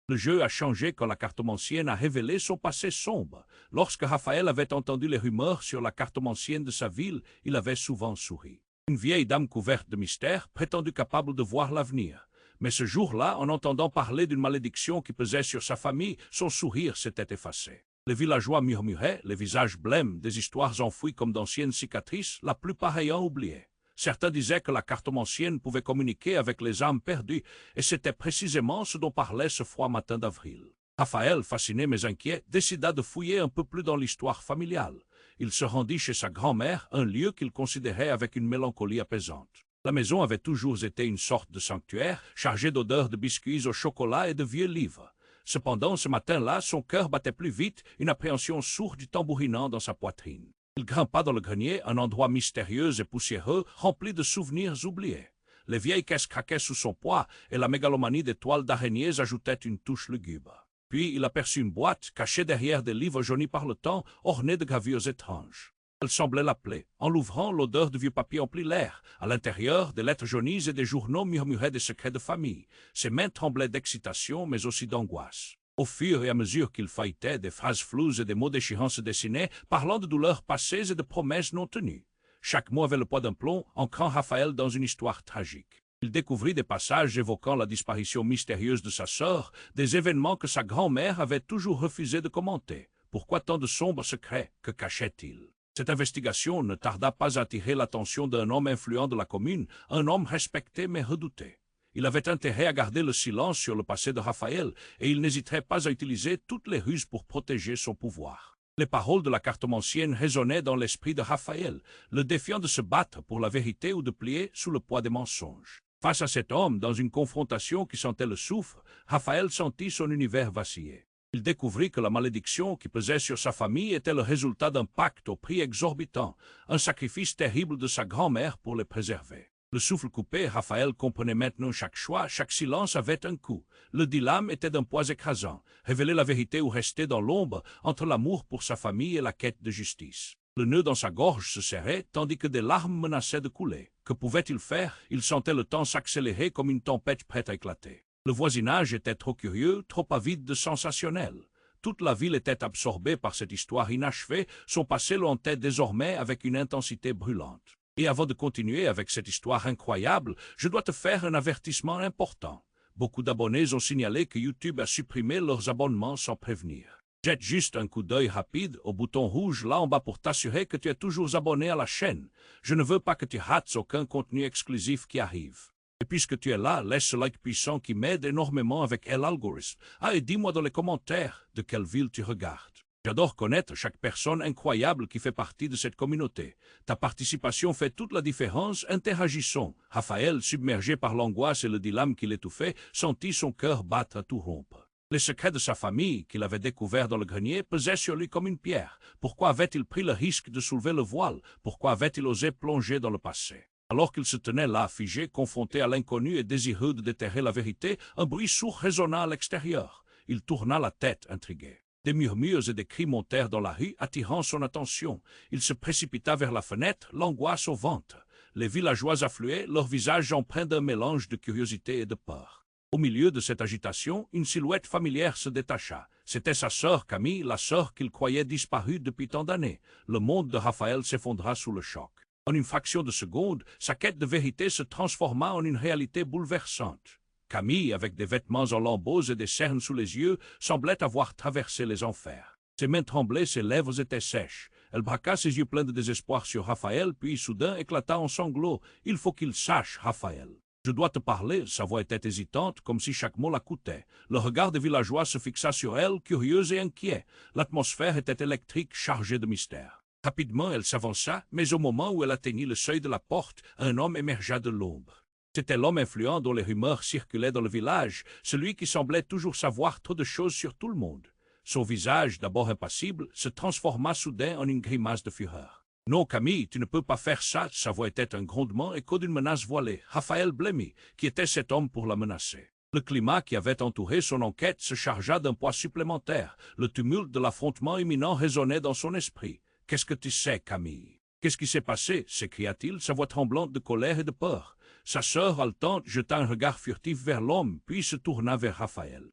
Le jeu a changé quand la cartomancienne a révélé son passé sombre. Lorsque Raphaël avait entendu les rumeurs sur la cartomancienne de sa ville, il avait souvent souri. Une vieille dame couverte de mystère, prétendue capable de voir l'avenir. Mais ce jour-là, en entendant parler d'une malédiction qui pesait sur sa famille, son sourire s'était effacé. Les villageois murmuraient, les visages blêmes, des histoires enfouies comme d'anciennes cicatrices, la plupart ayant oublié. Certains disaient que la cartomancienne pouvait communiquer avec les âmes perdues, et c'était précisément ce dont parlait ce froid matin d'avril. Raphaël, fasciné mais inquiet, décida de fouiller un peu plus dans l'histoire familiale. Il se rendit chez sa grand-mère, un lieu qu'il considérait avec une mélancolie apaisante. La maison avait toujours été une sorte de sanctuaire, chargée d'odeurs de biscuits au chocolat et de vieux livres. Cependant, ce matin-là, son cœur battait plus vite, une appréhension sourde tambourinant dans sa poitrine. Il grimpa dans le grenier, un endroit mystérieux et poussiéreux, rempli de souvenirs oubliés. Les vieilles caisses craquaient sous son poids, et la mégalomanie des toiles d'araignées ajoutait une touche lugubre. Puis il aperçut une boîte, cachée derrière des livres jaunis par le temps, ornée de gravures étranges. Elle semblait l'appeler. En l'ouvrant, l'odeur de vieux papier emplit l'air. À l'intérieur, des lettres jaunies et des journaux murmuraient des secrets de famille. Ses mains tremblaient d'excitation, mais aussi d'angoisse. Au fur et à mesure qu'il feuilletait, des phrases floues et des mots déchirants se dessinaient, parlant de douleurs passées et de promesses non tenues. Chaque mot avait le poids d'un plomb, ancrant Raphaël dans une histoire tragique. Il découvrit des passages évoquant la disparition mystérieuse de sa sœur, des événements que sa grand-mère avait toujours refusé de commenter. Pourquoi tant de sombres secrets? Que cachait-il? Cette investigation ne tarda pas à attirer l'attention d'un homme influent de la commune, un homme respecté mais redouté. Il avait intérêt à garder le silence sur le passé de Raphaël, et il n'hésiterait pas à utiliser toutes les ruses pour protéger son pouvoir. Les paroles de la cartomancienne résonnaient dans l'esprit de Raphaël, le défiant de se battre pour la vérité ou de plier sous le poids des mensonges. Face à cet homme, dans une confrontation qui sentait le soufre, Raphaël sentit son univers vaciller. Il découvrit que la malédiction qui pesait sur sa famille était le résultat d'un pacte au prix exorbitant, un sacrifice terrible de sa grand-mère pour les préserver. Le souffle coupé, Raphaël comprenait maintenant chaque choix, chaque silence avait un coût. Le dilemme était d'un poids écrasant, révéler la vérité ou rester dans l'ombre entre l'amour pour sa famille et la quête de justice. Le nœud dans sa gorge se serrait, tandis que des larmes menaçaient de couler. Que pouvait-il faire? Il sentait le temps s'accélérer comme une tempête prête à éclater. Le voisinage était trop curieux, trop avide de sensationnel. Toute la ville était absorbée par cette histoire inachevée, son passé le hantait désormais avec une intensité brûlante. Et avant de continuer avec cette histoire incroyable, je dois te faire un avertissement important. Beaucoup d'abonnés ont signalé que YouTube a supprimé leurs abonnements sans prévenir. Jette juste un coup d'œil rapide au bouton rouge là en bas pour t'assurer que tu es toujours abonné à la chaîne. Je ne veux pas que tu rates aucun contenu exclusif qui arrive. Et puisque tu es là, laisse ce like puissant qui m'aide énormément avec l'algorithme. Ah, et dis-moi dans les commentaires de quelle ville tu regardes. J'adore connaître chaque personne incroyable qui fait partie de cette communauté. Ta participation fait toute la différence, interagissons. Raphaël, submergé par l'angoisse et le dilemme qui l'étouffait, sentit son cœur battre à tout rompre. Les secrets de sa famille, qu'il avait découverts dans le grenier, pesaient sur lui comme une pierre. Pourquoi avait-il pris le risque de soulever le voile? Pourquoi avait-il osé plonger dans le passé? Alors qu'il se tenait là, figé, confronté à l'inconnu et désireux de déterrer la vérité, un bruit sourd résonna à l'extérieur. Il tourna la tête, intrigué. Des murmures et des cris montèrent dans la rue, attirant son attention. Il se précipita vers la fenêtre, l'angoisse au ventre. Les villageois affluaient, leurs visages empreints d'un mélange de curiosité et de peur. Au milieu de cette agitation, une silhouette familière se détacha. C'était sa sœur Camille, la sœur qu'il croyait disparue depuis tant d'années. Le monde de Raphaël s'effondra sous le choc. En une fraction de seconde, sa quête de vérité se transforma en une réalité bouleversante. Camille, avec des vêtements en lambeaux et des cernes sous les yeux, semblait avoir traversé les enfers. Ses mains tremblaient, ses lèvres étaient sèches. Elle braqua ses yeux pleins de désespoir sur Raphaël, puis soudain éclata en sanglots. « Il faut qu'il sache, Raphaël. Je dois te parler. » Sa voix était hésitante, comme si chaque mot la coûtait. Le regard des villageois se fixa sur elle, curieux et inquiet. L'atmosphère était électrique, chargée de mystère. Rapidement, elle s'avança, mais au moment où elle atteignit le seuil de la porte, un homme émergea de l'ombre. C'était l'homme influent dont les rumeurs circulaient dans le village, celui qui semblait toujours savoir trop de choses sur tout le monde. Son visage, d'abord impassible, se transforma soudain en une grimace de fureur. « Non, Camille, tu ne peux pas faire ça !» Sa voix était un grondement, écho d'une menace voilée. Raphaël blêmit. Qui était cet homme pour la menacer? Le climat qui avait entouré son enquête se chargea d'un poids supplémentaire. Le tumulte de l'affrontement imminent résonnait dans son esprit. « Qu'est-ce que tu sais, Camille? Qu'est-ce qui s'est passé ?» s'écria-t-il, sa voix tremblante de colère et de peur. Sa sœur, haletante, jeta un regard furtif vers l'homme, puis se tourna vers Raphaël.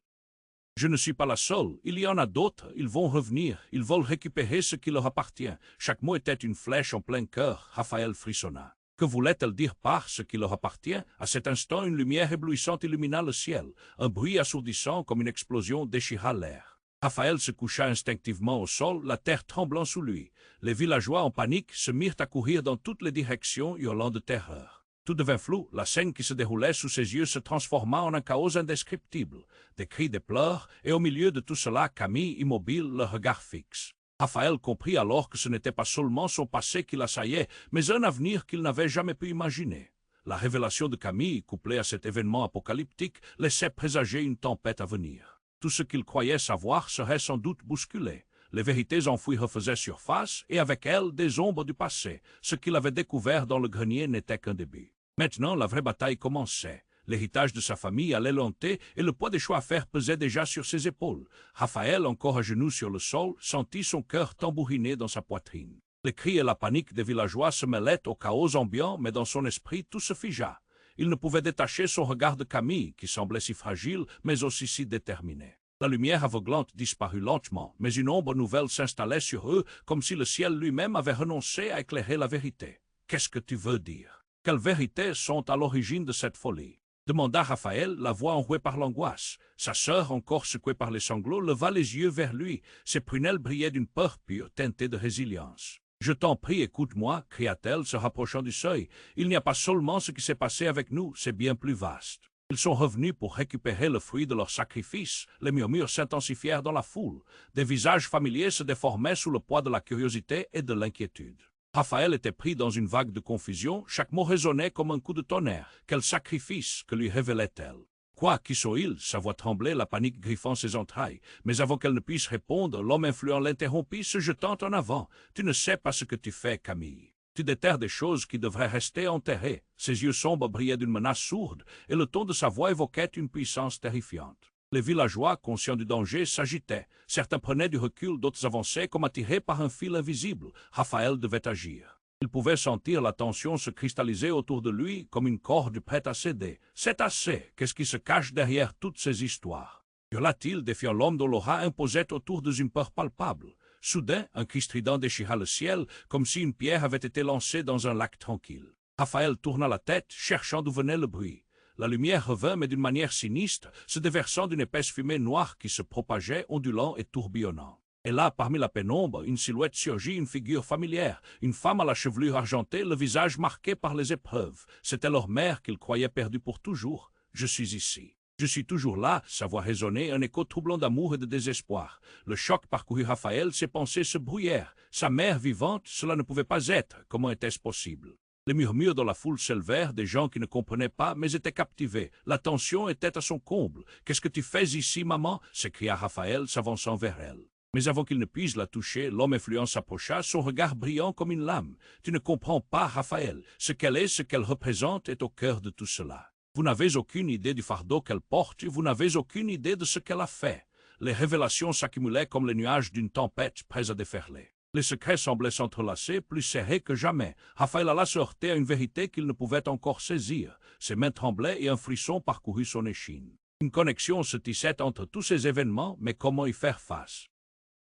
Je ne suis pas la seule, il y en a d'autres, ils vont revenir, ils veulent récupérer ce qui leur appartient. Chaque mot était une flèche en plein cœur. Raphaël frissonna. Que voulait-elle dire par ce qui leur appartient? À cet instant, une lumière éblouissante illumina le ciel. Un bruit assourdissant comme une explosion déchira l'air. Raphaël se coucha instinctivement au sol, la terre tremblant sous lui. Les villageois en panique se mirent à courir dans toutes les directions, hurlant de terreur. Tout devint flou, la scène qui se déroulait sous ses yeux se transforma en un chaos indescriptible. Des cris, des pleurs, et au milieu de tout cela, Camille immobile, le regard fixe. Raphaël comprit alors que ce n'était pas seulement son passé qui l'assaillait, mais un avenir qu'il n'avait jamais pu imaginer. La révélation de Camille, couplée à cet événement apocalyptique, laissait présager une tempête à venir. Tout ce qu'il croyait savoir serait sans doute bousculé. Les vérités enfouies refaisaient surface, et avec elles des ombres du passé. Ce qu'il avait découvert dans le grenier n'était qu'un début. Maintenant, la vraie bataille commençait. L'héritage de sa famille allait lenter et le poids des choix à faire pesait déjà sur ses épaules. Raphaël, encore à genoux sur le sol, sentit son cœur tambouriner dans sa poitrine. Les cris et la panique des villageois se mêlaient au chaos ambiant, mais dans son esprit, tout se figea. Il ne pouvait détacher son regard de Camille, qui semblait si fragile, mais aussi si déterminée. La lumière aveuglante disparut lentement, mais une ombre nouvelle s'installait sur eux, comme si le ciel lui-même avait renoncé à éclairer la vérité. « Qu'est-ce que tu veux dire? Quelles vérités sont à l'origine de cette folie ?» demanda Raphaël, la voix enrouée par l'angoisse. Sa sœur, encore secouée par les sanglots, leva les yeux vers lui. Ses prunelles brillaient d'une peur pure, teintée de résilience. « Je t'en prie, écoute-moi, cria-t-elle, se rapprochant du seuil. Il n'y a pas seulement ce qui s'est passé avec nous, c'est bien plus vaste. Ils sont revenus pour récupérer le fruit de leur sacrifice. Les murmures s'intensifièrent dans la foule. Des visages familiers se déformaient sous le poids de la curiosité et de l'inquiétude. Raphaël était pris dans une vague de confusion, chaque mot résonnait comme un coup de tonnerre. Quel sacrifice que lui révélait-elle? Quoi, qui sont-ils? Sa voix tremblait, la panique griffant ses entrailles. Mais avant qu'elle ne puisse répondre, l'homme influent l'interrompit, se jetant en avant. Tu ne sais pas ce que tu fais, Camille. Tu déterres des choses qui devraient rester enterrées. Ses yeux sombres brillaient d'une menace sourde, et le ton de sa voix évoquait une puissance terrifiante. Les villageois, conscients du danger, s'agitaient. Certains prenaient du recul, d'autres avançaient comme attirés par un fil invisible. Raphaël devait agir. Il pouvait sentir la tension se cristalliser autour de lui comme une corde prête à céder. C'est assez. Qu'est-ce qui se cache derrière toutes ces histoires? Hurla-t-il, défiant l'homme dont l'aura imposait autour d'une peur palpable. Soudain, un cri strident déchira le ciel, comme si une pierre avait été lancée dans un lac tranquille. Raphaël tourna la tête, cherchant d'où venait le bruit. La lumière revint, mais d'une manière sinistre, se déversant d'une épaisse fumée noire qui se propageait, ondulant et tourbillonnant. Et là, parmi la pénombre, une silhouette surgit, une figure familière, une femme à la chevelure argentée, le visage marqué par les épreuves. C'était leur mère qu'ils croyaient perdue pour toujours. « Je suis ici. Je suis toujours là », sa voix résonnait, un écho troublant d'amour et de désespoir. Le choc parcourut Raphaël, ses pensées se brouillèrent. Sa mère vivante, cela ne pouvait pas être. Comment était-ce possible? Les murmures dans la foule s'élevèrent, des gens qui ne comprenaient pas, mais étaient captivés. La tension était à son comble. « Qu'est-ce que tu fais ici, maman » s'écria Raphaël, s'avançant vers elle. Mais avant qu'il ne puisse la toucher, l'homme influent s'approcha, son regard brillant comme une lame. « Tu ne comprends pas, Raphaël. Ce qu'elle est, ce qu'elle représente est au cœur de tout cela. Vous n'avez aucune idée du fardeau qu'elle porte, vous n'avez aucune idée de ce qu'elle a fait. » Les révélations s'accumulaient comme les nuages d'une tempête prêts à déferler. Les secrets semblaient s'entrelacer, plus serrés que jamais. Raphaël alla se heurter à une vérité qu'il ne pouvait encore saisir. Ses mains tremblaient et un frisson parcourut son échine. Une connexion se tissait entre tous ces événements, mais comment y faire face?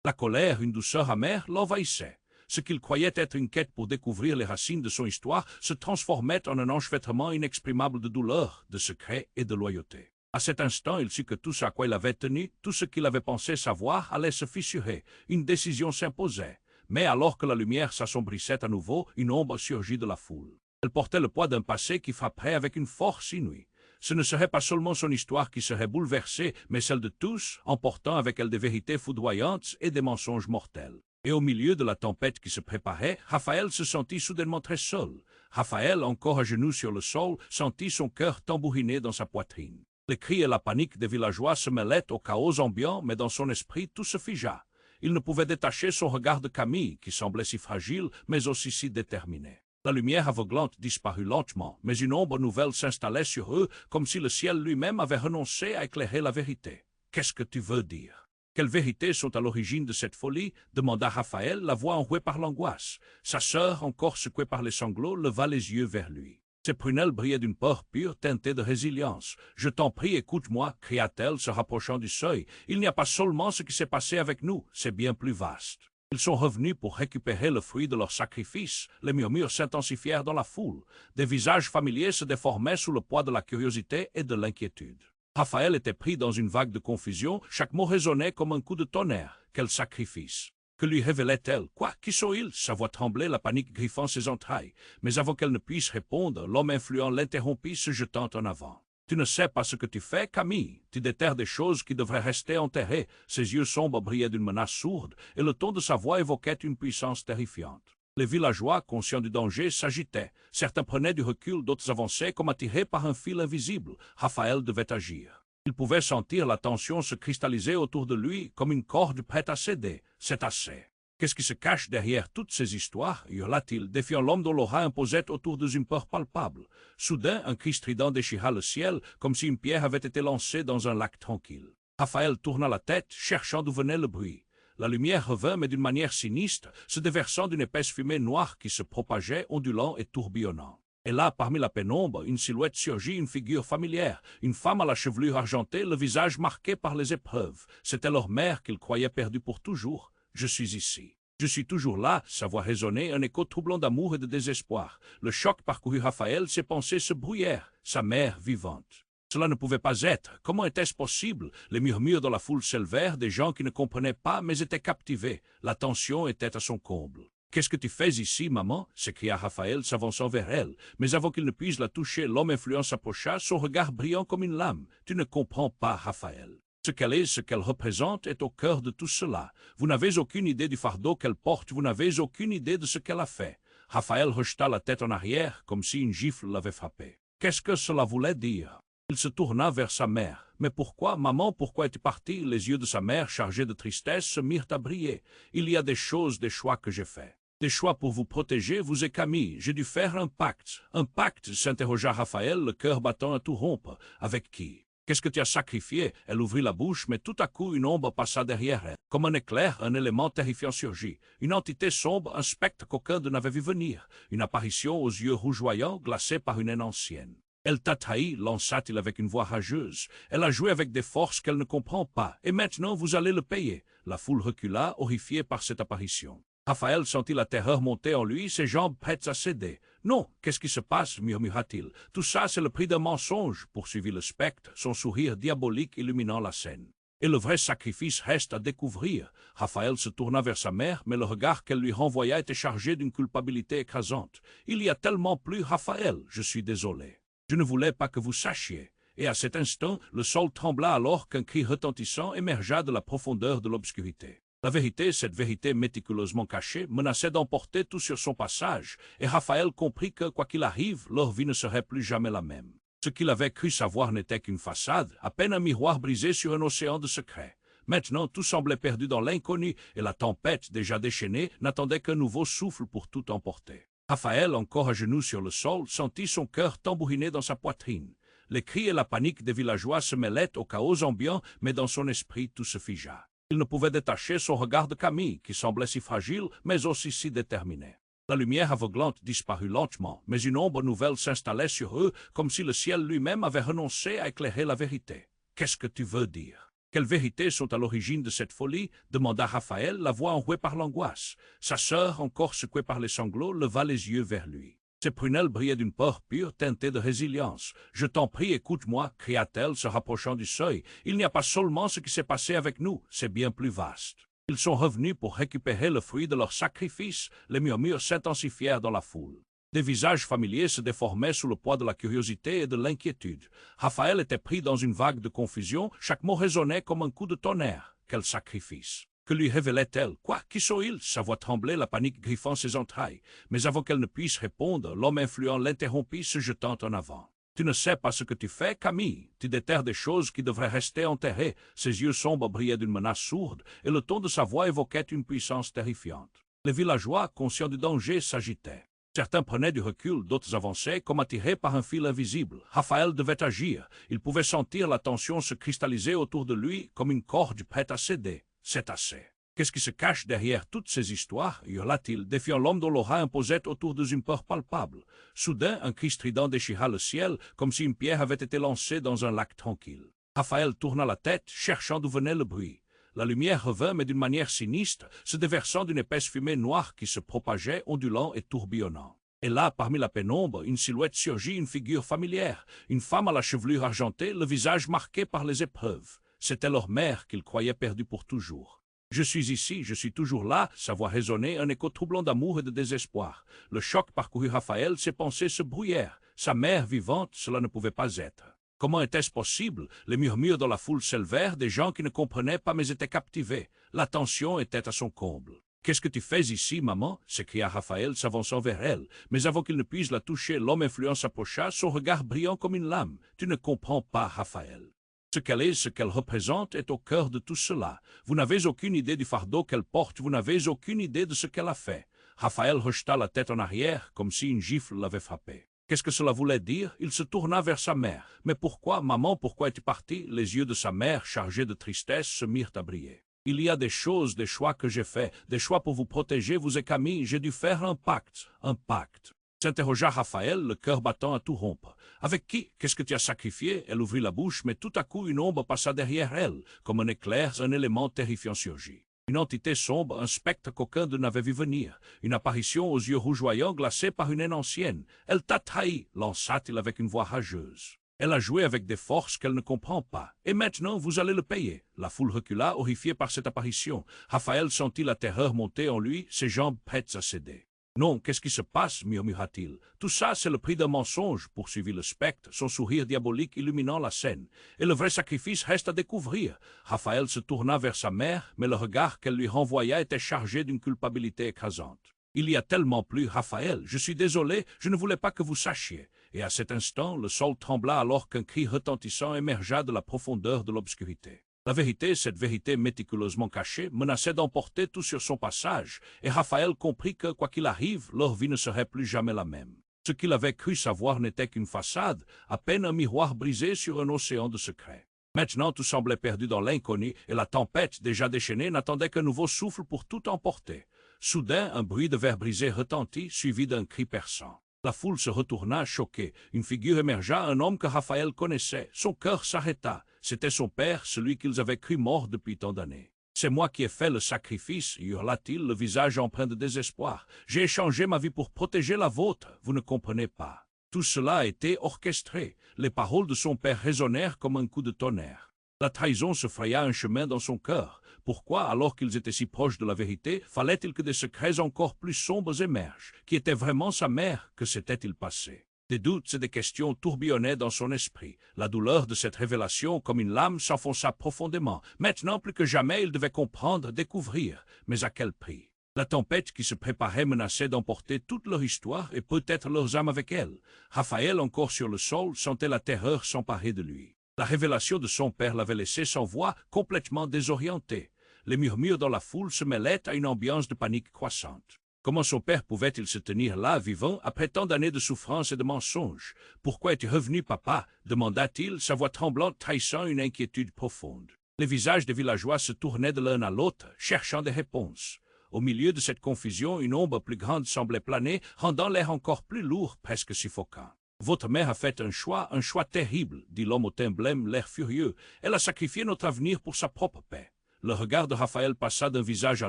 La colère, une douceur amère, l'envahissait. Ce qu'il croyait être une quête pour découvrir les racines de son histoire se transformait en un enchevêtrement inexprimable de douleur, de secrets et de loyauté. À cet instant, il sut que tout ce à quoi il avait tenu, tout ce qu'il avait pensé savoir, allait se fissurer. Une décision s'imposait. Mais alors que la lumière s'assombrissait à nouveau, une ombre surgit de la foule. Elle portait le poids d'un passé qui frapperait avec une force inouïe. Ce ne serait pas seulement son histoire qui serait bouleversée, mais celle de tous, emportant avec elle des vérités foudroyantes et des mensonges mortels. Et au milieu de la tempête qui se préparait, Raphaël se sentit soudainement très seul. Raphaël, encore à genoux sur le sol, sentit son cœur tambouriner dans sa poitrine. Les cris et la panique des villageois se mêlaient au chaos ambiant, mais dans son esprit tout se figea. Il ne pouvait détacher son regard de Camille, qui semblait si fragile, mais aussi si déterminée. La lumière aveuglante disparut lentement, mais une ombre nouvelle s'installait sur eux, comme si le ciel lui-même avait renoncé à éclairer la vérité. « Qu'est-ce que tu veux dire? Quelles vérités sont à l'origine de cette folie » demanda Raphaël, la voix enrouée par l'angoisse. Sa sœur, encore secouée par les sanglots, leva les yeux vers lui. Ses prunelles brillaient d'une peur pure teintée de résilience. « Je t'en prie, écoute-moi, cria-t-elle, se rapprochant du seuil. Il n'y a pas seulement ce qui s'est passé avec nous, c'est bien plus vaste. Ils sont revenus pour récupérer le fruit de leur sacrifice. » Les murmures s'intensifièrent dans la foule. Des visages familiers se déformaient sous le poids de la curiosité et de l'inquiétude. Raphaël était pris dans une vague de confusion, chaque mot résonnait comme un coup de tonnerre. Quel sacrifice! Que lui révélait-elle? Quoi? Qui sont-ils? Sa voix tremblait, la panique griffant ses entrailles. Mais avant qu'elle ne puisse répondre, l'homme influent l'interrompit, se jetant en avant. « Tu ne sais pas ce que tu fais, Camille. Tu déterres des choses qui devraient rester enterrées. » Ses yeux sombres brillaient d'une menace sourde, et le ton de sa voix évoquait une puissance terrifiante. Les villageois, conscients du danger, s'agitaient. Certains prenaient du recul, d'autres avançaient comme attirés par un fil invisible. Raphaël devait agir. Il pouvait sentir la tension se cristalliser autour de lui comme une corde prête à céder. C'est assez. Qu'est-ce qui se cache derrière toutes ces histoires? Hurla-t-il, défiant l'homme dont l'aura imposait autour de une peur palpable. Soudain, un cri strident déchira le ciel, comme si une pierre avait été lancée dans un lac tranquille. Raphaël tourna la tête, cherchant d'où venait le bruit. La lumière revint, mais d'une manière sinistre, se déversant d'une épaisse fumée noire qui se propageait, ondulant et tourbillonnant. Et là, parmi la pénombre, une silhouette surgit, une figure familière, une femme à la chevelure argentée, le visage marqué par les épreuves. C'était leur mère qu'ils croyaient perdue pour toujours. « Je suis ici. Je suis toujours là », sa voix résonnait, un écho troublant d'amour et de désespoir. Le choc parcourut Raphaël, ses pensées se brouillèrent. Sa mère vivante. Cela ne pouvait pas être. Comment était-ce possible? Les murmures dans la foule s'élevèrent, des gens qui ne comprenaient pas, mais étaient captivés. La tension était à son comble. « Qu'est-ce que tu fais ici, maman » s'écria Raphaël, s'avançant vers elle. Mais avant qu'il ne puisse la toucher, l'homme influent s'approcha, son regard brillant comme une lame. « Tu ne comprends pas, Raphaël. Ce qu'elle est, ce qu'elle représente est au cœur de tout cela. Vous n'avez aucune idée du fardeau qu'elle porte, vous n'avez aucune idée de ce qu'elle a fait. » Raphaël rejeta la tête en arrière, comme si une gifle l'avait frappé. Qu'est-ce que cela voulait dire? Il se tourna vers sa mère. « Mais pourquoi, maman, pourquoi es-tu partie » Les yeux de sa mère, chargés de tristesse, se mirent à briller. « Il y a des choses, des choix que j'ai faits. Des choix pour vous protéger, vous et Camille. J'ai dû faire un pacte. » « Un pacte » s'interrogea Raphaël, le cœur battant à tout rompre. « Avec qui? Qu'est-ce que tu as sacrifié ?» Elle ouvrit la bouche, mais tout à coup une ombre passa derrière elle. Comme un éclair, un élément terrifiant surgit. Une entité sombre, un spectre qu'aucun d'eux n'avait vu venir. Une apparition aux yeux rougeoyants, glacée par une haine ancienne. « Elle t'a trahi » lança-t-il avec une voix rageuse. « Elle a joué avec des forces qu'elle ne comprend pas. Et maintenant, vous allez le payer. » La foule recula, horrifiée par cette apparition. Raphaël sentit la terreur monter en lui, ses jambes prêtes à céder. « Non, qu'est-ce qui se passe » murmura-t-il. « Tout ça, c'est le prix d'un mensonge » poursuivit le spectre, son sourire diabolique illuminant la scène. « Et le vrai sacrifice reste à découvrir. » Raphaël se tourna vers sa mère, mais le regard qu'elle lui renvoya était chargé d'une culpabilité écrasante. « Il y a tellement plus, Raphaël, je suis désolé. Je ne voulais pas que vous sachiez. » Et à cet instant, le sol trembla alors qu'un cri retentissant émergea de la profondeur de l'obscurité. La vérité, cette vérité méticuleusement cachée, menaçait d'emporter tout sur son passage, et Raphaël comprit que, quoi qu'il arrive, leur vie ne serait plus jamais la même. Ce qu'il avait cru savoir n'était qu'une façade, à peine un miroir brisé sur un océan de secrets. Maintenant, tout semblait perdu dans l'inconnu, et la tempête, déjà déchaînée, n'attendait qu'un nouveau souffle pour tout emporter. Raphaël, encore à genoux sur le sol, sentit son cœur tambouriner dans sa poitrine. Les cris et la panique des villageois se mêlaient au chaos ambiant, mais dans son esprit tout se figea. Il ne pouvait détacher son regard de Camille, qui semblait si fragile, mais aussi si déterminée. La lumière aveuglante disparut lentement, mais une ombre nouvelle s'installait sur eux, comme si le ciel lui-même avait renoncé à éclairer la vérité. « Qu'est-ce que tu veux dire? Quelles vérités sont à l'origine de cette folie » demanda Raphaël, la voix enrouée par l'angoisse. Sa sœur, encore secouée par les sanglots, leva les yeux vers lui. Ses prunelles brillaient d'une peur pure teintée de résilience. « Je t'en prie, écoute-moi » cria-t-elle, se rapprochant du seuil. « Il n'y a pas seulement ce qui s'est passé avec nous, c'est bien plus vaste. Ils sont revenus pour récupérer le fruit de leur sacrifice. » Les murmures s'intensifièrent dans la foule. Des visages familiers se déformaient sous le poids de la curiosité et de l'inquiétude. Raphaël était pris dans une vague de confusion, chaque mot résonnait comme un coup de tonnerre. Quel sacrifice! Que lui révélait-elle? Quoi? Qui sont-ils? Sa voix tremblait, la panique griffant ses entrailles. Mais avant qu'elle ne puisse répondre, l'homme influent l'interrompit, se jetant en avant. « Tu ne sais pas ce que tu fais, Camille. Tu déterres des choses qui devraient rester enterrées. » Ses yeux sombres brillaient d'une menace sourde, et le ton de sa voix évoquait une puissance terrifiante. Les villageois, conscients du danger, s'agitaient. Certains prenaient du recul, d'autres avançaient, comme attirés par un fil invisible. Raphaël devait agir. Il pouvait sentir la tension se cristalliser autour de lui comme une corde prête à céder. « C'est assez. » Qu'est-ce qui se cache derrière toutes ces histoires hurla-t-il, défiant l'homme dont l'aura imposait autour de une peur palpable. Soudain, un cri strident déchira le ciel, comme si une pierre avait été lancée dans un lac tranquille. Raphaël tourna la tête, cherchant d'où venait le bruit. La lumière revint, mais d'une manière sinistre, se déversant d'une épaisse fumée noire qui se propageait, ondulant et tourbillonnant. Et là, parmi la pénombre, une silhouette surgit, une figure familière, une femme à la chevelure argentée, le visage marqué par les épreuves. C'était leur mère qu'ils croyaient perdue pour toujours. « Je suis ici, je suis toujours là », sa voix résonnait, un écho troublant d'amour et de désespoir. Le choc parcourut Raphaël, ses pensées se brouillèrent. Sa mère vivante, cela ne pouvait pas être. Comment était-ce possible? Les murmures dans la foule s'élevèrent, des gens qui ne comprenaient pas mais étaient captivés. L'attention était à son comble. « Qu'est-ce que tu fais ici, maman » s'écria Raphaël, s'avançant vers elle. Mais avant qu'il ne puisse la toucher, l'homme influent s'approcha, son regard brillant comme une lame. « Tu ne comprends pas, Raphaël. Ce qu'elle est, ce qu'elle représente est au cœur de tout cela. Vous n'avez aucune idée du fardeau qu'elle porte, vous n'avez aucune idée de ce qu'elle a fait. » Raphaël rejeta la tête en arrière, comme si une gifle l'avait frappé. Qu'est-ce que cela voulait dire? Il se tourna vers sa mère. « Mais pourquoi, maman, pourquoi es-tu partie » Les yeux de sa mère, chargés de tristesse, se mirent à briller. « Il y a des choses, des choix que j'ai faits, des choix pour vous protéger, vous et Camille, j'ai dû faire un pacte. » « Un pacte » s'interrogea Raphaël, le cœur battant à tout rompre. « Avec qui? Qu'est-ce que tu as sacrifié » Elle ouvrit la bouche, mais tout à coup une ombre passa derrière elle. Comme un éclair, un élément terrifiant surgit. Une entité sombre, un spectre qu'aucun d'eux n'avait vu venir. Une apparition aux yeux rougeoyants, glacée par une haine ancienne. « Elle t'a trahi » lança-t-il avec une voix rageuse. Elle a joué avec des forces qu'elle ne comprend pas. Et maintenant, vous allez le payer. La foule recula, horrifiée par cette apparition. Raphaël sentit la terreur monter en lui, ses jambes prêtes à céder. « Non, qu'est-ce qui se passe » murmura-t-il. « Tout ça, c'est le prix d'un mensonge » poursuivit le spectre, son sourire diabolique illuminant la scène. « Et le vrai sacrifice reste à découvrir. » Raphaël se tourna vers sa mère, mais le regard qu'elle lui renvoya était chargé d'une culpabilité écrasante. « Il y a tellement plus, Raphaël, je suis désolé, je ne voulais pas que vous sachiez. » Et à cet instant, le sol trembla alors qu'un cri retentissant émergea de la profondeur de l'obscurité. La vérité, cette vérité méticuleusement cachée, menaçait d'emporter tout sur son passage, et Raphaël comprit que, quoi qu'il arrive, leur vie ne serait plus jamais la même. Ce qu'il avait cru savoir n'était qu'une façade, à peine un miroir brisé sur un océan de secrets. Maintenant, tout semblait perdu dans l'inconnu, et la tempête, déjà déchaînée, n'attendait qu'un nouveau souffle pour tout emporter. Soudain, un bruit de verre brisé retentit, suivi d'un cri perçant. La foule se retourna, choquée. Une figure émergea, un homme que Raphaël connaissait. Son cœur s'arrêta. C'était son père, celui qu'ils avaient cru mort depuis tant d'années. « C'est moi qui ai fait le sacrifice » hurla-t-il, le visage empreint de désespoir. « J'ai échangé ma vie pour protéger la vôtre. Vous ne comprenez pas. Tout cela a été orchestré. » Les paroles de son père résonnèrent comme un coup de tonnerre. La trahison se fraya un chemin dans son cœur. Pourquoi, alors qu'ils étaient si proches de la vérité, fallait-il que des secrets encore plus sombres émergent? Qui était vraiment sa mère? Que s'était-il passé? Des doutes et des questions tourbillonnaient dans son esprit. La douleur de cette révélation, comme une lame, s'enfonça profondément. Maintenant, plus que jamais, il devait comprendre, découvrir. Mais à quel prix? La tempête qui se préparait menaçait d'emporter toute leur histoire et peut-être leurs âmes avec elle. Raphaël, encore sur le sol, sentait la terreur s'emparer de lui. La révélation de son père l'avait laissé sans voix, complètement désorienté. Les murmures dans la foule se mêlaient à une ambiance de panique croissante. Comment son père pouvait-il se tenir là, vivant, après tant d'années de souffrance et de mensonges? « Pourquoi es-tu revenu, papa » demanda-t-il, sa voix tremblante trahissant une inquiétude profonde. Les visages des villageois se tournaient de l'un à l'autre, cherchant des réponses. Au milieu de cette confusion, une ombre plus grande semblait planer, rendant l'air encore plus lourd, presque suffocant. « Votre mère a fait un choix terrible » dit l'homme au teint blême, l'air furieux. « Elle a sacrifié notre avenir pour sa propre paix. » Le regard de Raphaël passa d'un visage à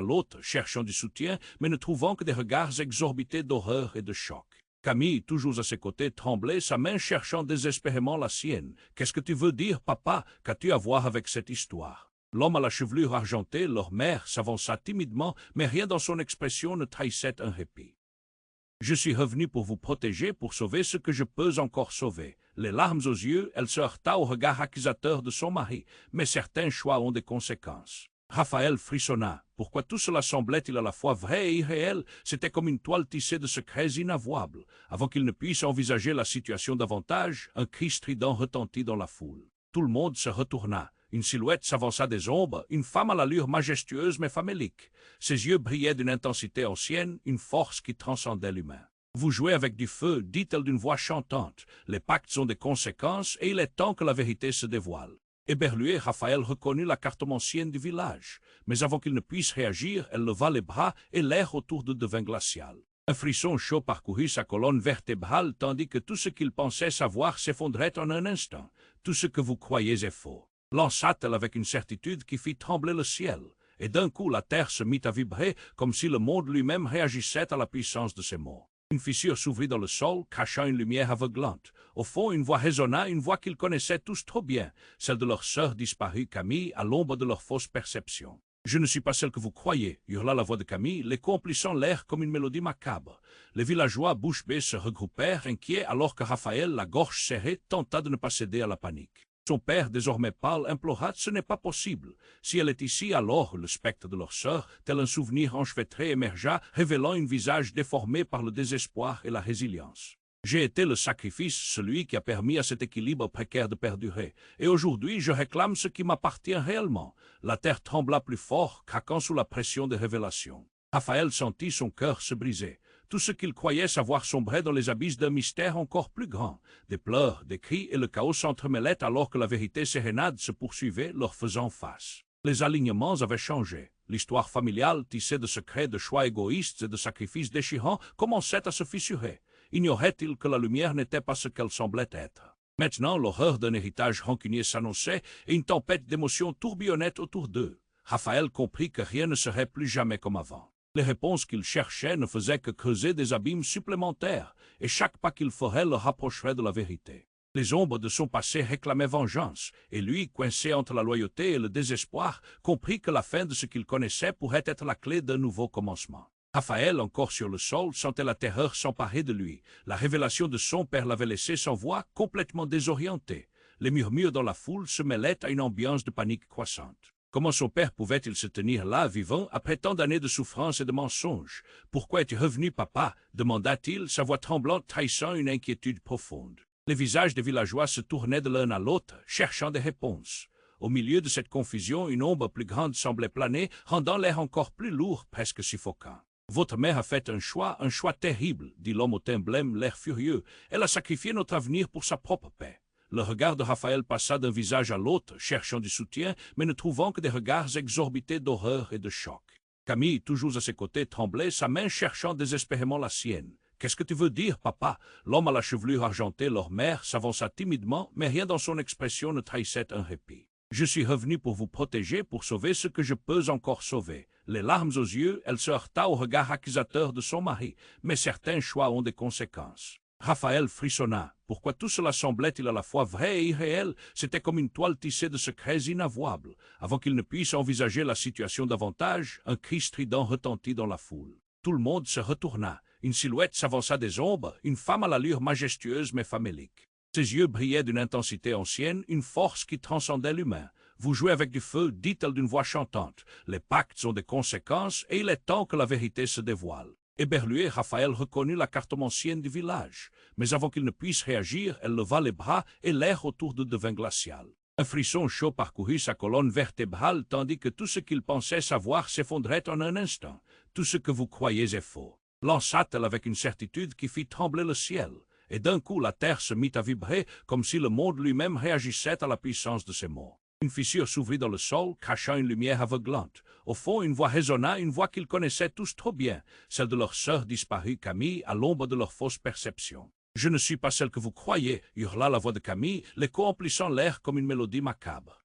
l'autre, cherchant du soutien, mais ne trouvant que des regards exorbités d'horreur et de choc. Camille, toujours à ses côtés, tremblait, sa main cherchant désespérément la sienne. « Qu'est-ce que tu veux dire, papa? Qu'as-tu à voir avec cette histoire ?» L'homme à la chevelure argentée, leur mère, s'avança timidement, mais rien dans son expression ne trahissait un répit. « Je suis revenu pour vous protéger, pour sauver ce que je peux encore sauver. » Les larmes aux yeux, elle se heurta au regard accusateur de son mari. Mais certains choix ont des conséquences. Raphaël frissonna. Pourquoi tout cela semblait-il à la fois vrai et irréel? C'était comme une toile tissée de secrets inavouables. Avant qu'il ne puisse envisager la situation davantage, un cri strident retentit dans la foule. Tout le monde se retourna. Une silhouette s'avança des ombres, une femme à l'allure majestueuse mais famélique. Ses yeux brillaient d'une intensité ancienne, une force qui transcendait l'humain. « Vous jouez avec du feu » dit-elle d'une voix chantante. « Les pactes ont des conséquences et il est temps que la vérité se dévoile. » Éberlué, Raphaël reconnut la cartomancienne du village, mais avant qu'il ne puisse réagir, elle leva les bras et l'air autour d'eux devint glacial. Un frisson chaud parcourut sa colonne vertébrale tandis que tout ce qu'il pensait savoir s'effondrait en un instant. Tout ce que vous croyez est faux. Lança-t-elle avec une certitude qui fit trembler le ciel, et d'un coup la terre se mit à vibrer comme si le monde lui-même réagissait à la puissance de ces mots. Une fissure s'ouvrit dans le sol, cachant une lumière aveuglante. Au fond, une voix résonna, une voix qu'ils connaissaient tous trop bien, celle de leur sœur disparue Camille, à l'ombre de leur fausse perception. « Je ne suis pas celle que vous croyez » hurla la voix de Camille, l'écho emplissant l'air comme une mélodie macabre. Les villageois bouche bée se regroupèrent, inquiets, alors que Raphaël, la gorge serrée, tenta de ne pas céder à la panique. Son père, désormais pâle, implora « Ce n'est pas possible. Si elle est ici, alors le spectre de leur sœur, tel un souvenir enchevêtré, émergea, révélant un visage déformé par le désespoir et la résilience. J'ai été le sacrifice, celui qui a permis à cet équilibre précaire de perdurer. Et aujourd'hui, je réclame ce qui m'appartient réellement. » La terre trembla plus fort, craquant sous la pression des révélations. Raphaël sentit son cœur se briser. Tout ce qu'il croyait savoir sombrait dans les abysses d'un mystère encore plus grand. Des pleurs, des cris et le chaos s'entremêlaient alors que la vérité sérénade se poursuivait, leur faisant face. Les alignements avaient changé. L'histoire familiale, tissée de secrets, de choix égoïstes et de sacrifices déchirants, commençait à se fissurer. Ignorait-il que la lumière n'était pas ce qu'elle semblait être? Maintenant, l'horreur d'un héritage rancunier s'annonçait et une tempête d'émotions tourbillonnait autour d'eux. Raphaël comprit que rien ne serait plus jamais comme avant. Les réponses qu'il cherchait ne faisaient que creuser des abîmes supplémentaires, et chaque pas qu'il ferait le rapprocherait de la vérité. Les ombres de son passé réclamaient vengeance, et lui, coincé entre la loyauté et le désespoir, comprit que la fin de ce qu'il connaissait pourrait être la clé d'un nouveau commencement. Raphaël, encore sur le sol, sentait la terreur s'emparer de lui. La révélation de son père l'avait laissé sans voix, complètement désorienté. Les murmures dans la foule se mêlaient à une ambiance de panique croissante. Comment son père pouvait-il se tenir là, vivant, après tant d'années de souffrance et de mensonges? « Pourquoi es-tu revenu, papa » demanda-t-il, sa voix tremblante trahissant une inquiétude profonde. Les visages des villageois se tournaient de l'un à l'autre, cherchant des réponses. Au milieu de cette confusion, une ombre plus grande semblait planer, rendant l'air encore plus lourd, presque suffocant. « Votre mère a fait un choix terrible, dit l'homme au teint blême, l'air furieux. Elle a sacrifié notre avenir pour sa propre paix. » Le regard de Raphaël passa d'un visage à l'autre, cherchant du soutien, mais ne trouvant que des regards exorbités d'horreur et de choc. Camille, toujours à ses côtés, tremblait, sa main cherchant désespérément la sienne. « Qu'est-ce que tu veux dire, papa ?» L'homme à la chevelure argentée, leur mère, s'avança timidement, mais rien dans son expression ne trahissait un répit. « Je suis revenu pour vous protéger, pour sauver ce que je peux encore sauver. » Les larmes aux yeux, elle se heurta au regard accusateur de son mari, mais certains choix ont des conséquences. Raphaël frissonna. Pourquoi tout cela semblait-il à la fois vrai et irréel? C'était comme une toile tissée de secrets inavouables. Avant qu'il ne puisse envisager la situation davantage, un cri strident retentit dans la foule. Tout le monde se retourna. Une silhouette s'avança des ombres, une femme à l'allure majestueuse mais famélique. Ses yeux brillaient d'une intensité ancienne, une force qui transcendait l'humain. « Vous jouez avec du feu » dit-elle d'une voix chantante. « Les pactes ont des conséquences et il est temps que la vérité se dévoile. » Éberlué, Raphaël reconnut la cartomancienne du village, mais avant qu'il ne puisse réagir, elle leva les bras et l'air autour d'eux devint glacial. Un frisson chaud parcourut sa colonne vertébrale tandis que tout ce qu'il pensait savoir s'effondrait en un instant. « Tout ce que vous croyez est faux. » Lança-t-elle avec une certitude qui fit trembler le ciel, et d'un coup la terre se mit à vibrer comme si le monde lui-même réagissait à la puissance de ces mots. Une fissure s'ouvrit dans le sol, cachant une lumière aveuglante. Au fond, une voix résonna, une voix qu'ils connaissaient tous trop bien, celle de leur sœur disparue Camille, à l'ombre de leur fausse perception. « Je ne suis pas celle que vous croyez » hurla la voix de Camille, l'écho emplissant l'air comme une mélodie macabre.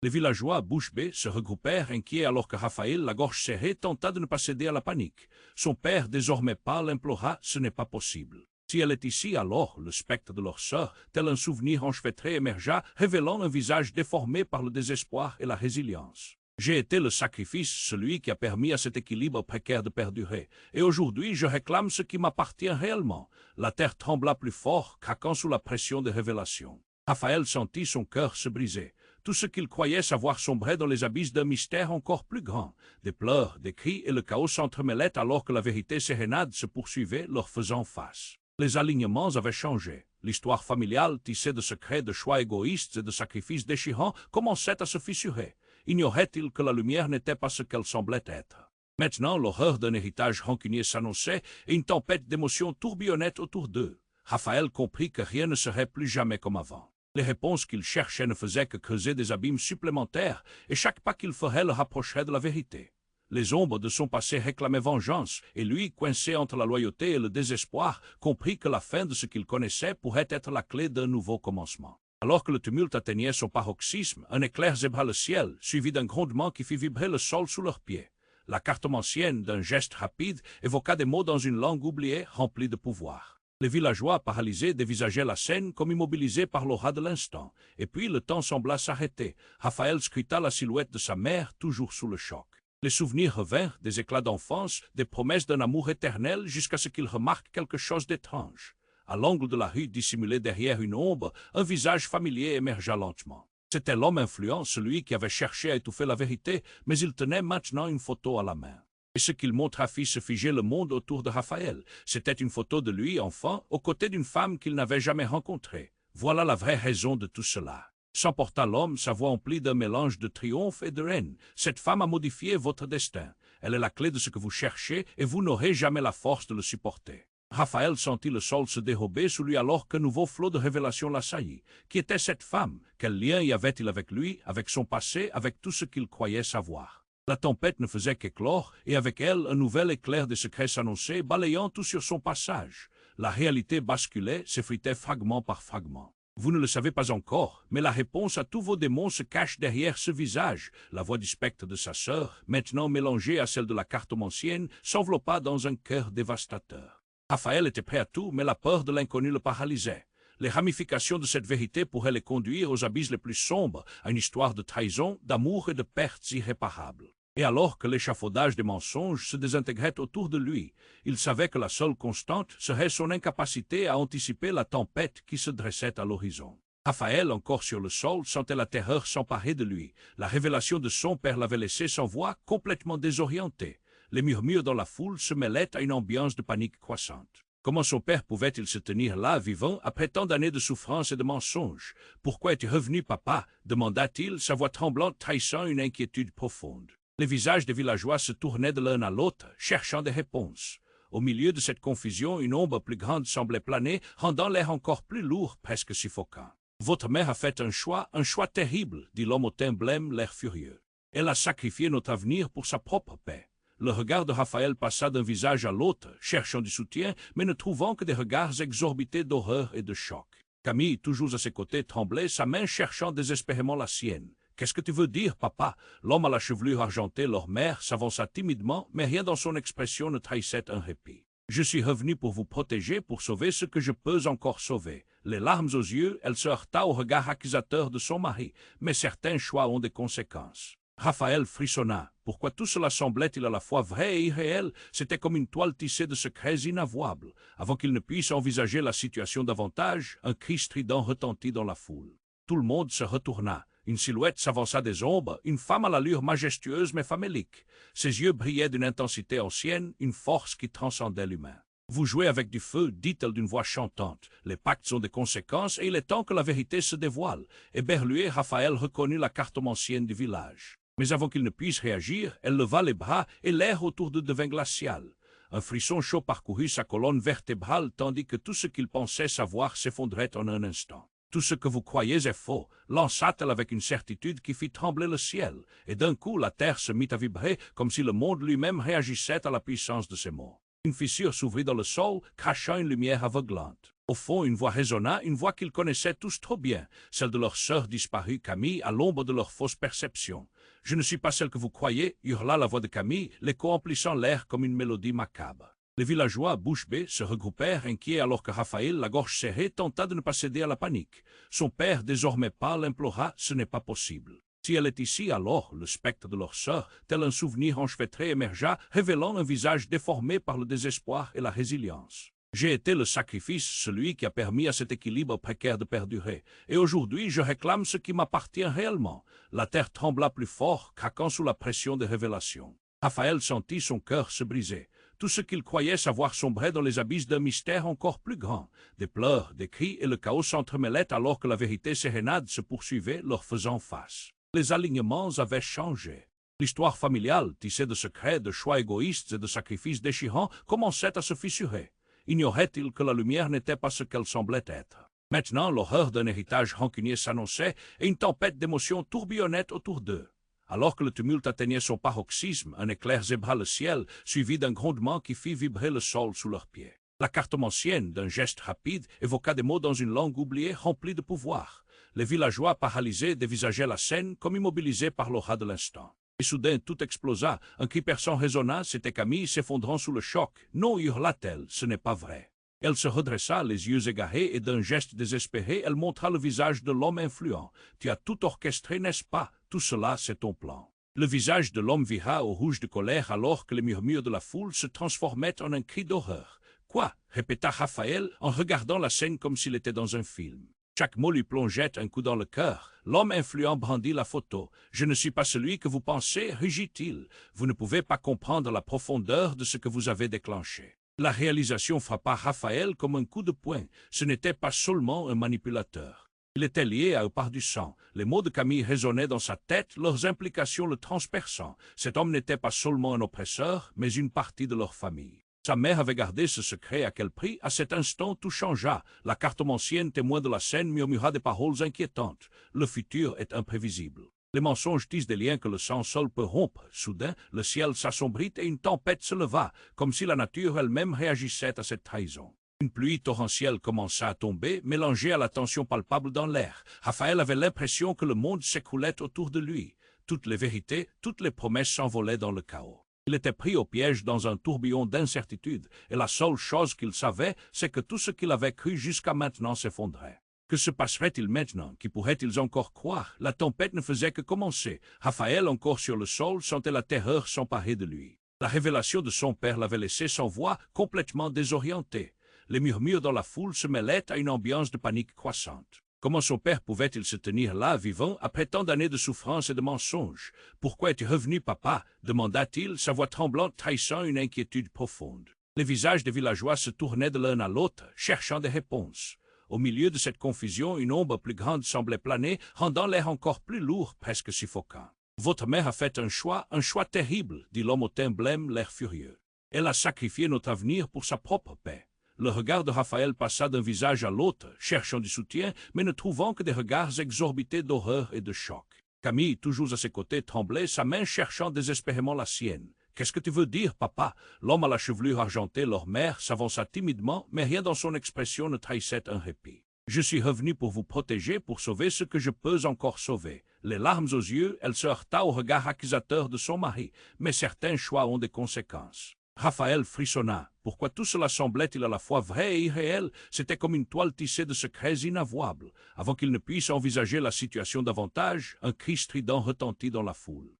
Les villageois, bouche bée, se regroupèrent, inquiets, alors que Raphaël, la gorge serrée, tenta de ne pas céder à la panique. Son père, désormais pâle, implora « Ce n'est pas possible. » Si elle est ici, alors le spectre de leur sœur, tel un souvenir enchevêtré, émergea, révélant un visage déformé par le désespoir et la résilience. J'ai été le sacrifice, celui qui a permis à cet équilibre précaire de perdurer. Et aujourd'hui, je réclame ce qui m'appartient réellement. La terre trembla plus fort, craquant sous la pression des révélations. Raphaël sentit son cœur se briser. Tout ce qu'il croyait savoir sombrait dans les abysses d'un mystère encore plus grand. Des pleurs, des cris et le chaos s'entremêlaient alors que la vérité sérénade se poursuivait, leur faisant face. Les alignements avaient changé. L'histoire familiale, tissée de secrets, de choix égoïstes et de sacrifices déchirants, commençait à se fissurer. Ignorait-il que la lumière n'était pas ce qu'elle semblait être? Maintenant, l'horreur d'un héritage rancunier s'annonçait et une tempête d'émotions tourbillonnait autour d'eux. Raphaël comprit que rien ne serait plus jamais comme avant. Les réponses qu'il cherchait ne faisaient que creuser des abîmes supplémentaires, et chaque pas qu'il ferait le rapprocherait de la vérité. Les ombres de son passé réclamaient vengeance, et lui, coincé entre la loyauté et le désespoir, comprit que la fin de ce qu'il connaissait pourrait être la clé d'un nouveau commencement. Alors que le tumulte atteignait son paroxysme, un éclair zébra le ciel, suivi d'un grondement qui fit vibrer le sol sous leurs pieds. La cartomancienne, d'un geste rapide, évoqua des mots dans une langue oubliée, remplie de pouvoir. Les villageois, paralysés, dévisageaient la scène comme immobilisés par l'aura de l'instant. Et puis le temps sembla s'arrêter. Raphaël scruta la silhouette de sa mère, toujours sous le choc. Les souvenirs revinrent, des éclats d'enfance, des promesses d'un amour éternel, jusqu'à ce qu'il remarque quelque chose d'étrange. À l'angle de la rue, dissimulé derrière une ombre, un visage familier émergea lentement. C'était l'homme influent, celui qui avait cherché à étouffer la vérité, mais il tenait maintenant une photo à la main. Et ce qu'il montra fit se figer le monde autour de Raphaël. C'était une photo de lui, enfant, aux côtés d'une femme qu'il n'avait jamais rencontrée. Voilà la vraie raison de tout cela. S'emporta l'homme, sa voix emplie d'un mélange de triomphe et de haine. Cette femme a modifié votre destin. Elle est la clé de ce que vous cherchez, et vous n'aurez jamais la force de le supporter. Raphaël sentit le sol se dérober sous lui alors qu'un nouveau flot de révélation l'assaillit. Qui était cette femme? Quel lien y avait-il avec lui, avec son passé, avec tout ce qu'il croyait savoir? La tempête ne faisait qu'éclore, et avec elle, un nouvel éclair des secrets s'annonçait, balayant tout sur son passage. La réalité basculait, s'effritait fragment par fragment. Vous ne le savez pas encore, mais la réponse à tous vos démons se cache derrière ce visage. La voix du spectre de sa sœur, maintenant mélangée à celle de la cartomancienne, s'enveloppa dans un cœur dévastateur. Raphaël était prêt à tout, mais la peur de l'inconnu le paralysait. Les ramifications de cette vérité pourraient les conduire aux abysses les plus sombres, à une histoire de trahison, d'amour et de pertes irréparables. Et alors que l'échafaudage des mensonges se désintégrait autour de lui, il savait que la seule constante serait son incapacité à anticiper la tempête qui se dressait à l'horizon. Raphaël, encore sur le sol, sentait la terreur s'emparer de lui. La révélation de son père l'avait laissé sans voix, complètement désorienté. Les murmures dans la foule se mêlaient à une ambiance de panique croissante. Comment son père pouvait-il se tenir là, vivant, après tant d'années de souffrance et de mensonges? Pourquoi es-tu revenu, papa? Demanda-t-il, sa voix tremblante trahissant une inquiétude profonde. Les visages des villageois se tournaient de l'un à l'autre, cherchant des réponses. Au milieu de cette confusion, une ombre plus grande semblait planer, rendant l'air encore plus lourd, presque suffocant. « Votre mère a fait un choix terrible, » dit l'homme au teint blême, l'air furieux. « Elle a sacrifié notre avenir pour sa propre paix. » Le regard de Raphaël passa d'un visage à l'autre, cherchant du soutien, mais ne trouvant que des regards exorbités d'horreur et de choc. Camille, toujours à ses côtés, tremblait, sa main cherchant désespérément la sienne. « Qu'est-ce que tu veux dire, papa ?» L'homme à la chevelure argentée, leur mère, s'avança timidement, mais rien dans son expression ne trahissait un répit. « Je suis revenu pour vous protéger, pour sauver ce que je peux encore sauver. » Les larmes aux yeux, elle se heurta au regard accusateur de son mari, mais certains choix ont des conséquences. Raphaël frissonna. Pourquoi tout cela semblait-il à la fois vrai et irréel? C'était comme une toile tissée de secrets inavouables. Avant qu'il ne puisse envisager la situation davantage, un cri strident retentit dans la foule. Tout le monde se retourna. Une silhouette s'avança des ombres, une femme à l'allure majestueuse mais famélique. Ses yeux brillaient d'une intensité ancienne, une force qui transcendait l'humain. « Vous jouez avec du feu, dit-elle d'une voix chantante. Les pactes ont des conséquences et il est temps que la vérité se dévoile. » Éberlué, Raphaël reconnut la cartomancienne du village. Mais avant qu'il ne puisse réagir, elle leva les bras et l'air autour d'eux devint glacial. Un frisson chaud parcourut sa colonne vertébrale tandis que tout ce qu'il pensait savoir s'effondrait en un instant. « Tout ce que vous croyez est faux, » lança-t-elle avec une certitude qui fit trembler le ciel, et d'un coup la terre se mit à vibrer comme si le monde lui-même réagissait à la puissance de ces mots. Une fissure s'ouvrit dans le sol, crachant une lumière aveuglante. Au fond, une voix résonna, une voix qu'ils connaissaient tous trop bien, celle de leur sœur disparue Camille, à l'ombre de leur fausse perception. « Je ne suis pas celle que vous croyez » hurla la voix de Camille, l'écho emplissant l'air comme une mélodie macabre. Les villageois, bouche bée, se regroupèrent, inquiets alors que Raphaël, la gorge serrée, tenta de ne pas céder à la panique. Son père, désormais pâle, implora « Ce n'est pas possible ». Si elle est ici, alors, le spectre de leur sœur, tel un souvenir enchevêtré, émergea, révélant un visage déformé par le désespoir et la résilience. J'ai été le sacrifice, celui qui a permis à cet équilibre précaire de perdurer. Et aujourd'hui, je réclame ce qui m'appartient réellement. La terre trembla plus fort, craquant sous la pression des révélations. Raphaël sentit son cœur se briser. Tout ce qu'il croyait savoir sombrait dans les abysses d'un mystère encore plus grand. Des pleurs, des cris et le chaos s'entremêlaient alors que la vérité sérénade se poursuivait, leur faisant face. Les alignements avaient changé. L'histoire familiale, tissée de secrets, de choix égoïstes et de sacrifices déchirants, commençait à se fissurer. Ignorait-il que la lumière n'était pas ce qu'elle semblait être? Maintenant, l'horreur d'un héritage rancunier s'annonçait et une tempête d'émotions tourbillonnait autour d'eux. Alors que le tumulte atteignait son paroxysme, un éclair zébra le ciel, suivi d'un grondement qui fit vibrer le sol sous leurs pieds. La cartomancienne, d'un geste rapide, évoqua des mots dans une langue oubliée remplie de pouvoir. Les villageois, paralysés, dévisageaient la scène comme immobilisés par l'aura de l'instant. Et soudain, tout explosa. Un cri perçant résonna, c'était Camille s'effondrant sous le choc. « Non, hurla-t-elle, ce n'est pas vrai. » Elle se redressa, les yeux égarés, et d'un geste désespéré, elle montra le visage de l'homme influent. « Tu as tout orchestré, n'est-ce pas? Tout cela, c'est ton plan. » Le visage de l'homme vira au rouge de colère alors que les murmures de la foule se transformaient en un cri d'horreur. « Quoi? » répéta Raphaël en regardant la scène comme s'il était dans un film. Chaque mot lui plongeait un coup dans le cœur. L'homme influent brandit la photo. « Je ne suis pas celui que vous pensez, rugit-il. Vous ne pouvez pas comprendre la profondeur de ce que vous avez déclenché. » La réalisation frappa Raphaël comme un coup de poing. Ce n'était pas seulement un manipulateur. Il était lié à eux par du sang. Les mots de Camille résonnaient dans sa tête, leurs implications le transperçant. Cet homme n'était pas seulement un oppresseur, mais une partie de leur famille. Sa mère avait gardé ce secret à quel prix? À cet instant, tout changea. La cartomancienne, témoin de la scène, murmura des paroles inquiétantes. Le futur est imprévisible. Les mensonges tissent des liens que le sang seul peut rompre. Soudain, le ciel s'assombrit et une tempête se leva, comme si la nature elle-même réagissait à cette trahison. Une pluie torrentielle commença à tomber, mélangée à la tension palpable dans l'air. Raphaël avait l'impression que le monde s'écroulait autour de lui. Toutes les vérités, toutes les promesses s'envolaient dans le chaos. Il était pris au piège dans un tourbillon d'incertitude, et la seule chose qu'il savait, c'est que tout ce qu'il avait cru jusqu'à maintenant s'effondrait. Que se passerait-il maintenant? Qui pourrait-il encore croire? La tempête ne faisait que commencer. Raphaël, encore sur le sol, sentait la terreur s'emparer de lui. La révélation de son père l'avait laissé sans voix, complètement désorienté. Les murmures dans la foule se mêlaient à une ambiance de panique croissante. Comment son père pouvait-il se tenir là, vivant, après tant d'années de souffrance et de mensonges? « Pourquoi es-tu revenu, papa » demanda-t-il, sa voix tremblante trahissant une inquiétude profonde. Les visages des villageois se tournaient de l'un à l'autre, cherchant des réponses. Au milieu de cette confusion, une ombre plus grande semblait planer, rendant l'air encore plus lourd, presque suffocant. « Votre mère a fait un choix terrible, dit l'homme au teint blême, l'air furieux. Elle a sacrifié notre avenir pour sa propre paix. » Le regard de Raphaël passa d'un visage à l'autre, cherchant du soutien, mais ne trouvant que des regards exorbités d'horreur et de choc. Camille, toujours à ses côtés, tremblait, sa main cherchant désespérément la sienne. « Qu'est-ce que tu veux dire, papa ?» L'homme à la chevelure argentée, leur mère, s'avança timidement, mais rien dans son expression ne trahissait un répit. « Je suis revenu pour vous protéger, pour sauver ce que je peux encore sauver. » Les larmes aux yeux, elle se heurta au regard accusateur de son mari, mais certains choix ont des conséquences. Raphaël frissonna. Pourquoi tout cela semblait-il à la fois vrai et irréel? C'était comme une toile tissée de secrets inavouables. Avant qu'il ne puisse envisager la situation davantage, un cri strident retentit dans la foule.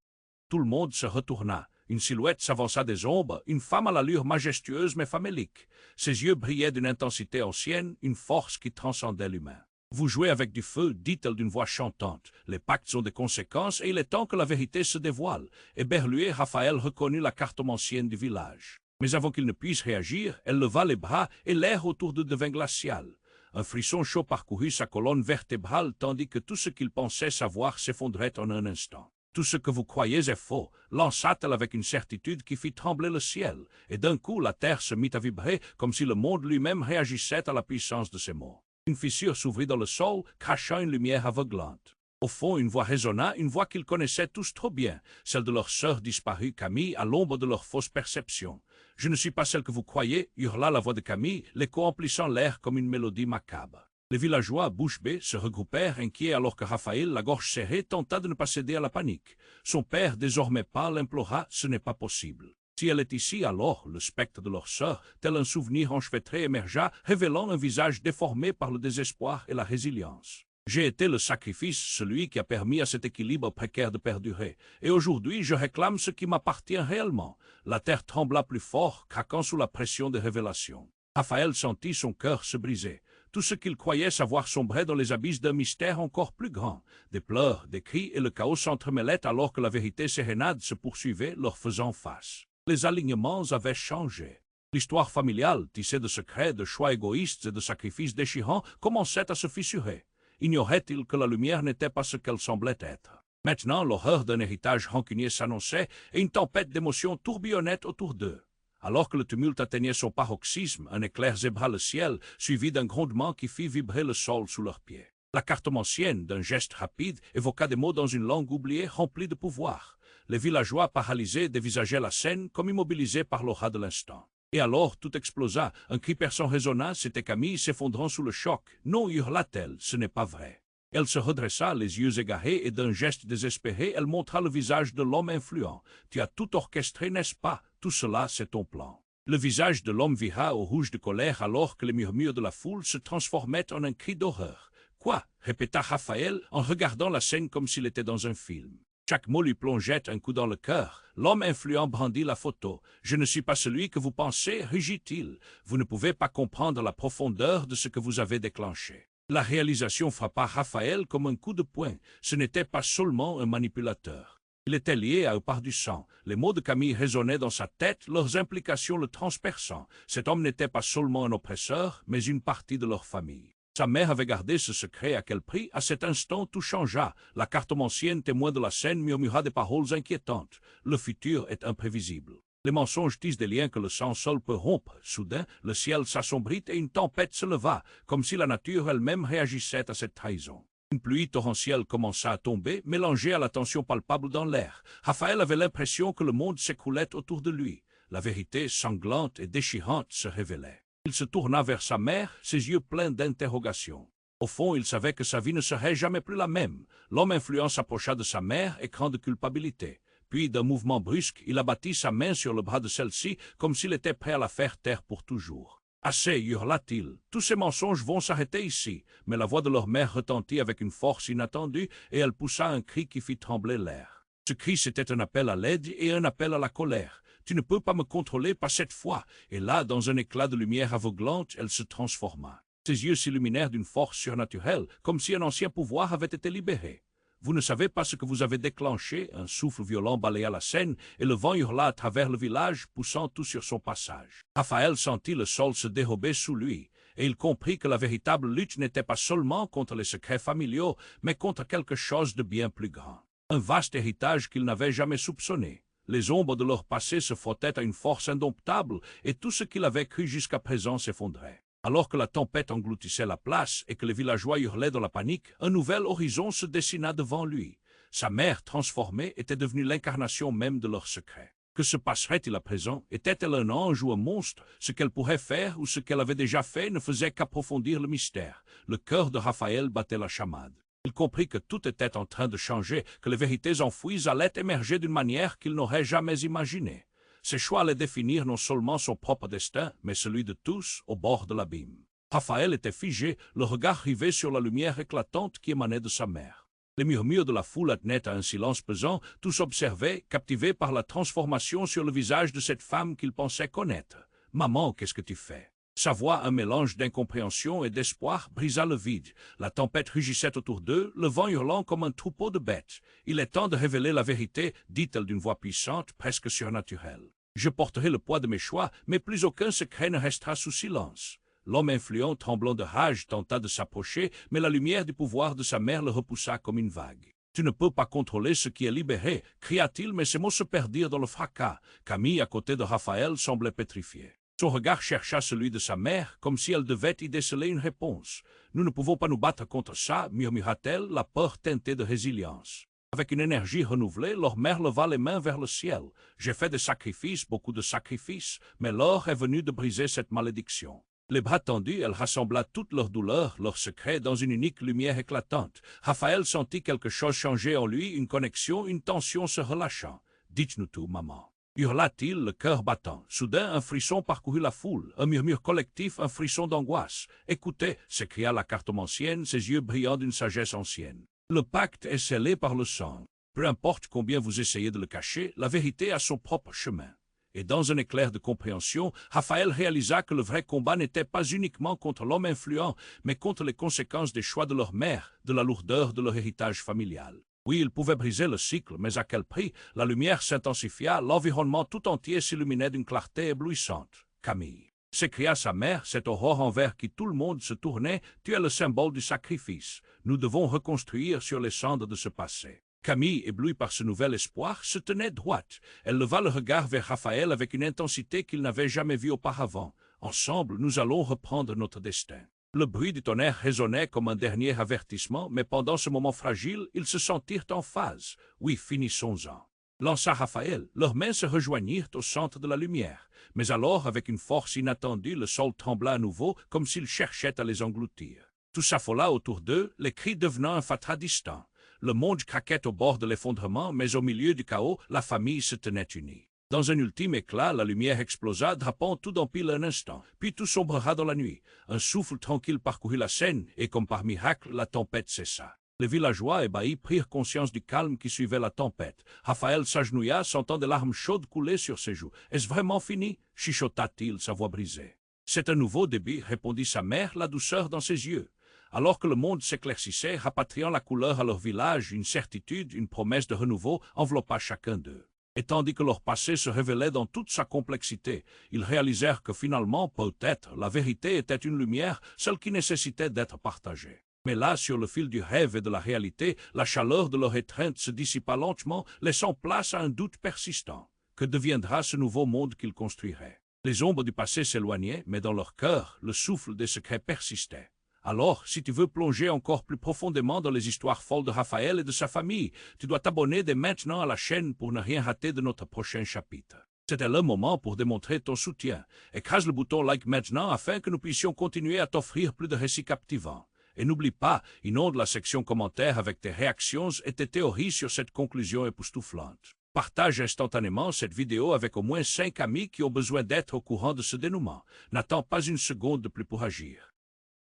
Tout le monde se retourna. Une silhouette s'avança des ombres, une femme à l'allure majestueuse mais famélique. Ses yeux brillaient d'une intensité ancienne, une force qui transcendait l'humain. « Vous jouez avec du feu, dit-elle d'une voix chantante. Les pactes ont des conséquences et il est temps que la vérité se dévoile. » Éberlué, Raphaël reconnut la cartomancienne du village. Mais avant qu'il ne puisse réagir, elle leva les bras et l'air autour d'eux devint glacial. Un frisson chaud parcourut sa colonne vertébrale tandis que tout ce qu'il pensait savoir s'effondrait en un instant. « Tout ce que vous croyez est faux, » lança-t-elle avec une certitude qui fit trembler le ciel, et d'un coup la terre se mit à vibrer comme si le monde lui-même réagissait à la puissance de ces mots. Une fissure s'ouvrit dans le sol, crachant une lumière aveuglante. Au fond, une voix résonna, une voix qu'ils connaissaient tous trop bien, celle de leur sœur disparue, Camille, à l'ombre de leur fausse perception. « Je ne suis pas celle que vous croyez » hurla la voix de Camille, l'écho emplissant l'air comme une mélodie macabre. Les villageois, bouche bée, se regroupèrent, inquiets alors que Raphaël, la gorge serrée, tenta de ne pas céder à la panique. Son père, désormais pâle, implora « Ce n'est pas possible ». Si elle est ici, alors le spectre de leur sœur, tel un souvenir enchevêtré, émergea, révélant un visage déformé par le désespoir et la résilience. J'ai été le sacrifice, celui qui a permis à cet équilibre précaire de perdurer. Et aujourd'hui, je réclame ce qui m'appartient réellement. La terre trembla plus fort, craquant sous la pression des révélations. Raphaël sentit son cœur se briser. Tout ce qu'il croyait savoir sombrait dans les abysses d'un mystère encore plus grand. Des pleurs, des cris et le chaos s'entremêlaient alors que la vérité sérénade se poursuivait, leur faisant face. Les alignements avaient changé. L'histoire familiale, tissée de secrets, de choix égoïstes et de sacrifices déchirants, commençait à se fissurer. Ignorait-il que la lumière n'était pas ce qu'elle semblait être? Maintenant, l'horreur d'un héritage rancunier s'annonçait et une tempête d'émotions tourbillonnait autour d'eux. Alors que le tumulte atteignait son paroxysme, un éclair zébra le ciel, suivi d'un grondement qui fit vibrer le sol sous leurs pieds. La cartomancienne, d'un geste rapide, évoqua des mots dans une langue oubliée remplie de pouvoir. Les villageois, paralysés, dévisageaient la scène comme immobilisés par l'aura de l'instant. Et alors, tout explosa. Un cri perçant résonna, c'était Camille s'effondrant sous le choc. « Non, hurla-t-elle, ce n'est pas vrai. » Elle se redressa, les yeux égarés, et d'un geste désespéré, elle montra le visage de l'homme influent. « Tu as tout orchestré, n'est-ce pas? Tout cela, c'est ton plan. » Le visage de l'homme vira au rouge de colère alors que les murmures de la foule se transformaient en un cri d'horreur. « Quoi? » répéta Raphaël en regardant la scène comme s'il était dans un film. Chaque mot lui plongeait un coup dans le cœur. L'homme influent brandit la photo. « Je ne suis pas celui que vous pensez, rugit-il. Vous ne pouvez pas comprendre la profondeur de ce que vous avez déclenché. » La réalisation frappa Raphaël comme un coup de poing. Ce n'était pas seulement un manipulateur. Il était lié à eux par du sang. Les mots de Camille résonnaient dans sa tête, leurs implications le transperçant. Cet homme n'était pas seulement un oppresseur, mais une partie de leur famille. Sa mère avait gardé ce secret à quel prix? À cet instant, tout changea. La cartomancienne, témoin de la scène, murmura des paroles inquiétantes. Le futur est imprévisible. Les mensonges tissent des liens que le sang seul peut rompre. Soudain, le ciel s'assombrit et une tempête se leva, comme si la nature elle-même réagissait à cette trahison. Une pluie torrentielle commença à tomber, mélangée à la tension palpable dans l'air. Raphaël avait l'impression que le monde s'écroulait autour de lui. La vérité sanglante et déchirante se révélait. Il se tourna vers sa mère, ses yeux pleins d'interrogations. Au fond, il savait que sa vie ne serait jamais plus la même. L'homme influent s'approcha de sa mère, écran de culpabilité. Puis, d'un mouvement brusque, il abattit sa main sur le bras de celle-ci, comme s'il était prêt à la faire taire pour toujours. « Assez, hurla-t-il. Tous ces mensonges vont s'arrêter ici. » Mais la voix de leur mère retentit avec une force inattendue, et elle poussa un cri qui fit trembler l'air. Ce cri, c'était un appel à l'aide et un appel à la colère. « Tu ne peux pas me contrôler, pas cette fois. » Et là, dans un éclat de lumière aveuglante, elle se transforma. Ses yeux s'illuminèrent d'une force surnaturelle, comme si un ancien pouvoir avait été libéré. Vous ne savez pas ce que vous avez déclenché. Un souffle violent balaya la scène, et le vent hurla à travers le village, poussant tout sur son passage. Raphaël sentit le sol se dérober sous lui, et il comprit que la véritable lutte n'était pas seulement contre les secrets familiaux, mais contre quelque chose de bien plus grand. Un vaste héritage qu'il n'avait jamais soupçonné. Les ombres de leur passé se frottaient à une force indomptable, et tout ce qu'il avait cru jusqu'à présent s'effondrait. Alors que la tempête engloutissait la place et que les villageois hurlaient dans la panique, un nouvel horizon se dessina devant lui. Sa mère, transformée, était devenue l'incarnation même de leur secret. Que se passerait-il à présent? Était-elle un ange ou un monstre? Ce qu'elle pourrait faire ou ce qu'elle avait déjà fait ne faisait qu'approfondir le mystère. Le cœur de Raphaël battait la chamade. Il comprit que tout était en train de changer, que les vérités enfouies allaient émerger d'une manière qu'il n'aurait jamais imaginée. Ses choix allaient définir non seulement son propre destin, mais celui de tous au bord de l'abîme. Raphaël était figé, le regard rivé sur la lumière éclatante qui émanait de sa mère. Les murmures de la foule attenaient à un silence pesant, tous observaient, captivés par la transformation sur le visage de cette femme qu'ils pensaient connaître. « Maman, qu'est-ce que tu fais ?» Sa voix, un mélange d'incompréhension et d'espoir, brisa le vide. La tempête rugissait autour d'eux, le vent hurlant comme un troupeau de bêtes. « Il est temps de révéler la vérité, dit-elle d'une voix puissante, presque surnaturelle. Je porterai le poids de mes choix, mais plus aucun secret ne restera sous silence. » L'homme influent, tremblant de rage, tenta de s'approcher, mais la lumière du pouvoir de sa mère le repoussa comme une vague. « Tu ne peux pas contrôler ce qui est libéré, » cria-t-il, mais ses mots se perdirent dans le fracas. Camille, à côté de Raphaël, semblait pétrifiée. Son regard chercha celui de sa mère, comme si elle devait y déceler une réponse. « Nous ne pouvons pas nous battre contre ça, » murmura-t-elle, la peur teintée de résilience. Avec une énergie renouvelée, leur mère leva les mains vers le ciel. « J'ai fait des sacrifices, beaucoup de sacrifices, mais l'heure est venue de briser cette malédiction. » Les bras tendus, elle rassembla toute leur douleur, leurs secrets, dans une unique lumière éclatante. Raphaël sentit quelque chose changer en lui, une connexion, une tension se relâchant. « Dites-nous tout, maman. » hurla-t-il, le cœur battant. Soudain, un frisson parcourut la foule, un murmure collectif, un frisson d'angoisse. « Écoutez » s'écria la cartomancienne, ses yeux brillant d'une sagesse ancienne. « Le pacte est scellé par le sang. Peu importe combien vous essayez de le cacher, la vérité a son propre chemin. » Et dans un éclair de compréhension, Raphaël réalisa que le vrai combat n'était pas uniquement contre l'homme influent, mais contre les conséquences des choix de leur mère, de la lourdeur de leur héritage familial. Oui, il pouvait briser le cycle, mais à quel prix? La lumière s'intensifia, l'environnement tout entier s'illuminait d'une clarté éblouissante. « Camille !» s'écria sa mère, cette aurore envers qui tout le monde se tournait, « Tu es le symbole du sacrifice. Nous devons reconstruire sur les cendres de ce passé. » Camille, éblouie par ce nouvel espoir, se tenait droite. Elle leva le regard vers Raphaël avec une intensité qu'il n'avait jamais vue auparavant. Ensemble, nous allons reprendre notre destin. Le bruit du tonnerre résonnait comme un dernier avertissement, mais pendant ce moment fragile, ils se sentirent en phase. Oui, finissons-en. Lança Raphaël, leurs mains se rejoignirent au centre de la lumière. Mais alors, avec une force inattendue, le sol trembla à nouveau, comme s'il cherchait à les engloutir. Tout s'affola autour d'eux, les cris devenant un fatras distant. Le monde craquait au bord de l'effondrement, mais au milieu du chaos, la famille se tenait unie. Dans un ultime éclat, la lumière explosa, drapant tout en pile un instant, puis tout sombrera dans la nuit. Un souffle tranquille parcourut la scène, et comme par miracle, la tempête cessa. Les villageois ébahis prirent conscience du calme qui suivait la tempête. Raphaël s'agenouilla, sentant des larmes chaudes couler sur ses joues. « Est-ce vraiment fini » chuchota-t-il, sa voix brisée. « C'est un nouveau début » répondit sa mère, la douceur dans ses yeux. Alors que le monde s'éclaircissait, rapatriant la couleur à leur village, une certitude, une promesse de renouveau enveloppa chacun d'eux. Et tandis que leur passé se révélait dans toute sa complexité, ils réalisèrent que finalement, peut-être, la vérité était une lumière, celle qui nécessitait d'être partagée. Mais là, sur le fil du rêve et de la réalité, la chaleur de leur étreinte se dissipa lentement, laissant place à un doute persistant. Que deviendra ce nouveau monde qu'ils construiraient? Les ombres du passé s'éloignaient, mais dans leur cœur, le souffle des secrets persistait. Alors, si tu veux plonger encore plus profondément dans les histoires folles de Raphaël et de sa famille, tu dois t'abonner dès maintenant à la chaîne pour ne rien rater de notre prochain chapitre. C'était le moment pour démontrer ton soutien. Écrase le bouton like maintenant afin que nous puissions continuer à t'offrir plus de récits captivants. Et n'oublie pas, inonde la section commentaires avec tes réactions et tes théories sur cette conclusion époustouflante. Partage instantanément cette vidéo avec au moins 5 amis qui ont besoin d'être au courant de ce dénouement. N'attends pas une seconde de plus pour agir.